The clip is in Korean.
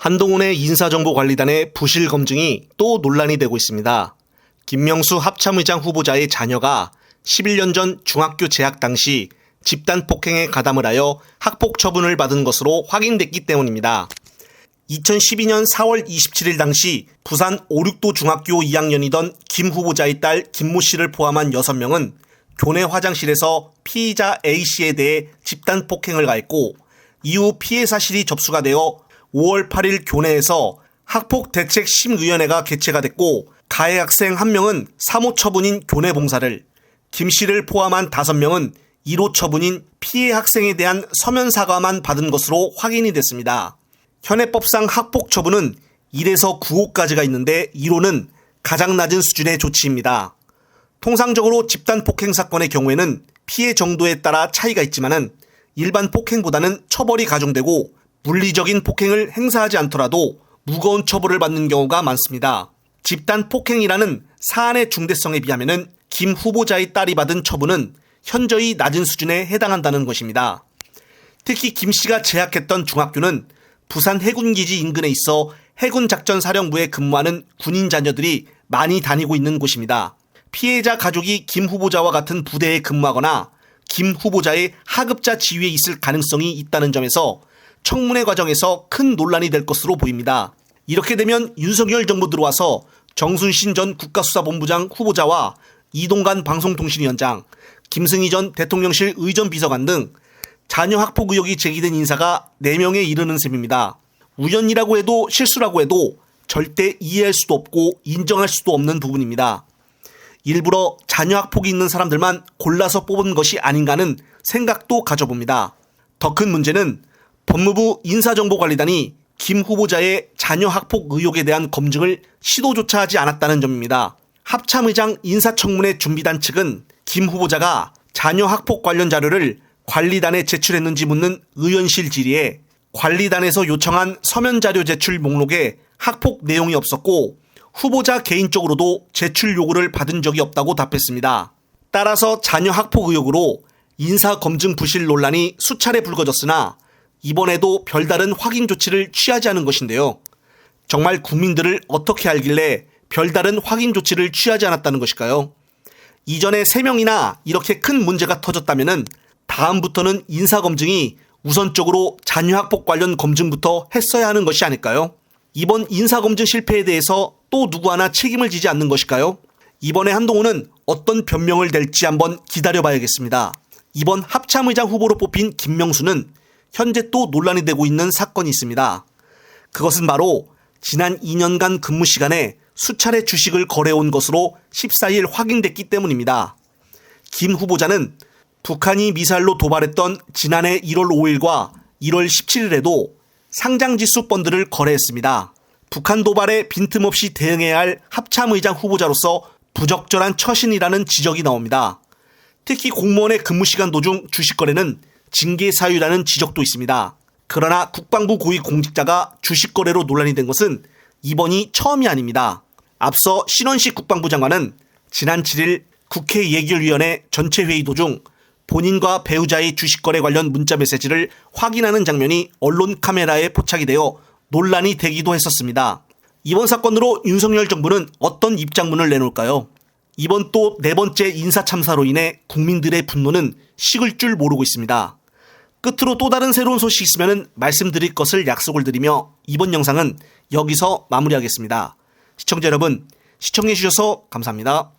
한동훈의 인사정보관리단의 부실 검증이 또 논란이 되고 있습니다. 김명수 합참의장 후보자의 자녀가 11년 전 중학교 재학 당시 집단 폭행에 가담을 하여 학폭 처분을 받은 것으로 확인됐기 때문입니다. 2012년 4월 27일 당시 부산 5, 6도 중학교 2학년이던 김 후보자의 딸 김모 씨를 포함한 6명은 교내 화장실에서 피의자 A씨에 대해 집단 폭행을 가했고 이후 피해 사실이 접수가 되어 5월 8일 교내에서 학폭대책심의위원회가 개최가 됐고 가해 학생 1명은 3호 처분인 교내 봉사를, 김 씨를 포함한 5명은 1호 처분인 피해 학생에 대한 서면 사과만 받은 것으로 확인이 됐습니다. 현행법상 학폭 처분은 1에서 9호까지가 있는데 1호는 가장 낮은 수준의 조치입니다. 통상적으로 집단 폭행 사건의 경우에는 피해 정도에 따라 차이가 있지만은 일반 폭행보다는 처벌이 가중되고 물리적인 폭행을 행사하지 않더라도 무거운 처벌을 받는 경우가 많습니다. 집단 폭행이라는 사안의 중대성에 비하면 김 후보자의 딸이 받은 처분은 현저히 낮은 수준에 해당한다는 것입니다. 특히 김 씨가 재학했던 중학교는 부산 해군기지 인근에 있어 해군작전사령부에 근무하는 군인 자녀들이 많이 다니고 있는 곳입니다. 피해자 가족이 김 후보자와 같은 부대에 근무하거나 김 후보자의 하급자 지위에 있을 가능성이 있다는 점에서 청문회 과정에서 큰 논란이 될 것으로 보입니다. 이렇게 되면 윤석열 정부 들어와서 정순신 전 국가수사본부장 후보자와 이동관 방송통신위원장, 김승희 전 대통령실 의전비서관 등 자녀 학폭 의혹이 제기된 인사가 4명에 이르는 셈입니다. 우연이라고 해도 실수라고 해도 절대 이해할 수도 없고 인정할 수도 없는 부분입니다. 일부러 자녀 학폭이 있는 사람들만 골라서 뽑은 것이 아닌가는 생각도 가져봅니다. 더 큰 문제는 법무부 인사정보관리단이 김 후보자의 자녀 학폭 의혹에 대한 검증을 시도조차 하지 않았다는 점입니다. 합참의장 인사청문회 준비단 측은 김 후보자가 자녀 학폭 관련 자료를 관리단에 제출했는지 묻는 의원실 질의에 관리단에서 요청한 서면 자료 제출 목록에 학폭 내용이 없었고 후보자 개인적으로도 제출 요구를 받은 적이 없다고 답했습니다. 따라서 자녀 학폭 의혹으로 인사검증 부실 논란이 수차례 불거졌으나 이번에도 별다른 확인 조치를 취하지 않은 것인데요. 정말 국민들을 어떻게 알길래 별다른 확인 조치를 취하지 않았다는 것일까요? 이전에 3명이나 이렇게 큰 문제가 터졌다면 다음부터는 인사검증이 우선적으로 자녀 학폭 관련 검증부터 했어야 하는 것이 아닐까요? 이번 인사검증 실패에 대해서 또 누구 하나 책임을 지지 않는 것일까요? 이번에 한동훈은 어떤 변명을 낼지 한번 기다려봐야겠습니다. 이번 합참의장 후보로 뽑힌 김명수는 현재 또 논란이 되고 있는 사건이 있습니다. 그것은 바로 지난 2년간 근무 시간에 수차례 주식을 거래해온 것으로 14일 확인됐기 때문입니다. 김 후보자는 북한이 미사일로 도발했던 지난해 1월 5일과 1월 17일에도 상장지수 펀드를 거래했습니다. 북한 도발에 빈틈없이 대응해야 할 합참의장 후보자로서 부적절한 처신이라는 지적이 나옵니다. 특히 공무원의 근무 시간 도중 주식 거래는 징계 사유라는 지적도 있습니다. 그러나 국방부 고위 공직자가 주식 거래로 논란이 된 것은 이번이 처음이 아닙니다. 앞서 신원식 국방부 장관은 지난 7일 국회 예결위원회 전체 회의 도중 본인과 배우자의 주식 거래 관련 문자 메시지를 확인하는 장면이 언론 카메라에 포착이 되어 논란이 되기도 했었습니다. 이번 사건으로 윤석열 정부는 어떤 입장문을 내놓을까요? 이번 또 4번째 인사참사로 인해 국민들의 분노는 식을 줄 모르고 있습니다. 끝으로 또 다른 새로운 소식이 있으면 말씀드릴 것을 약속을 드리며 이번 영상은 여기서 마무리하겠습니다. 시청자 여러분, 시청해주셔서 감사합니다.